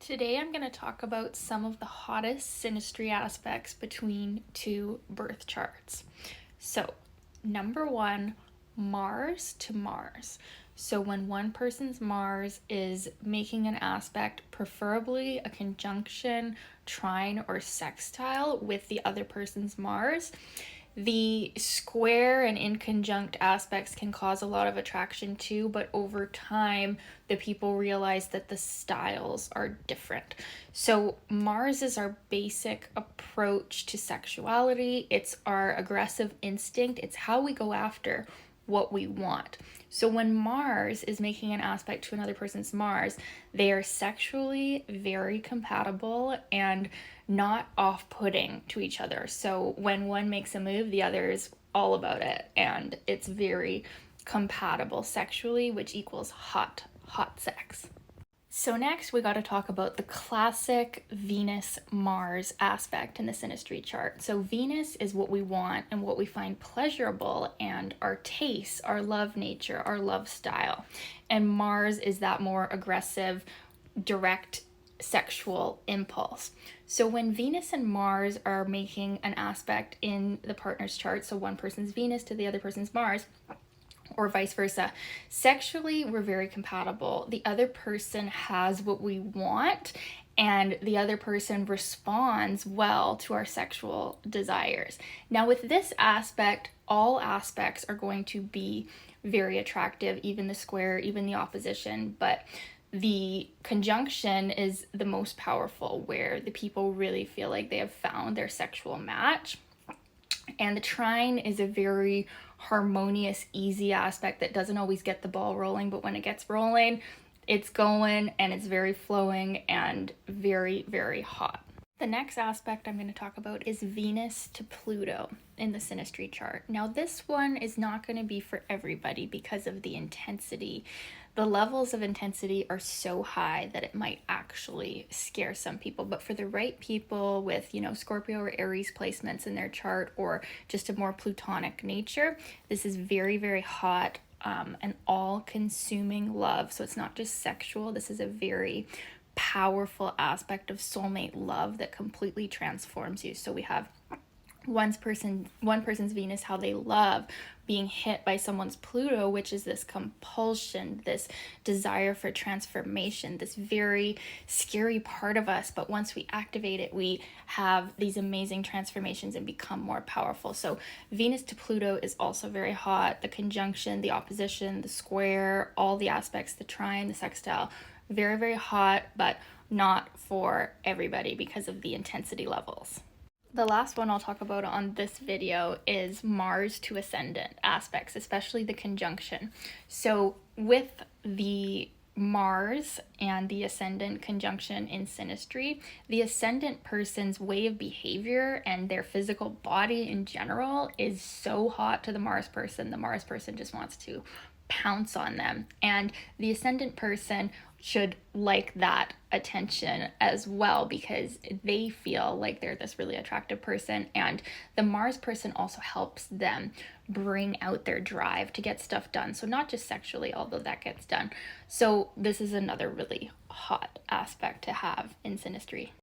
Today I'm going to talk about some of the hottest synastry aspects between two birth charts. So, number one, Mars to Mars. So when one person's Mars is making an aspect, preferably a conjunction, trine, or sextile with the other person's Mars, the square and inconjunct aspects can cause a lot of attraction too, but over time, the people realize that the styles are different. So, Mars is our basic approach to sexuality, it's our aggressive instinct, it's how we go after what we want. So when Mars is making an aspect to another person's Mars, they are sexually very compatible and not off-putting to each other. So when one makes a move, the other is all about it, and it's very compatible sexually, which equals hot sex. So next we got to talk about the classic Venus-Mars aspect in the synastry chart. So Venus is what we want and what we find pleasurable and our tastes, our love nature, our love style. And Mars is that more aggressive, direct sexual impulse. So when Venus and Mars are making an aspect in the partner's chart, so one person's Venus to the other person's Mars, or vice versa, sexually we're very compatible. The other person has what we want and the other person responds well to our sexual desires. Now with this aspect, all aspects are going to be very attractive, even the square, even the opposition, but the conjunction is the most powerful, where the people really feel like they have found their sexual match. And the trine is a very harmonious, easy aspect that doesn't always get the ball rolling, but when it gets rolling, it's going and it's very flowing and very, very hot. The next aspect I'm going to talk about is Venus to Pluto in the synastry chart. Now this one is not going to be for everybody because of the intensity. The levels of intensity are so high that it might actually scare some people, but for the right people with, Scorpio or Aries placements in their chart, or just a more plutonic nature, this is very, very hot, and all-consuming love. So it's not just sexual. This is a very powerful aspect of soulmate love that completely transforms you. So we have one person's Venus, how they love being hit by someone's Pluto, which is this compulsion, this desire for transformation, this very scary part of us. But once we activate it, we have these amazing transformations and become more powerful. So Venus to Pluto is also very hot. The conjunction, the opposition, the square, all the aspects, the trine, the sextile, very, very hot, but not for everybody because of the intensity levels. The last one I'll talk about on this video is Mars to Ascendant aspects, especially the conjunction. So with the Mars and the Ascendant conjunction in synastry, the Ascendant person's way of behavior and their physical body in general is so hot to the Mars person. The Mars person just wants to pounce on them, and the Ascendant person should like that attention as well because they feel like they're this really attractive person, and the Mars person also helps them bring out their drive to get stuff done. So not just sexually, although that gets done. So this is another really hot aspect to have in synastry.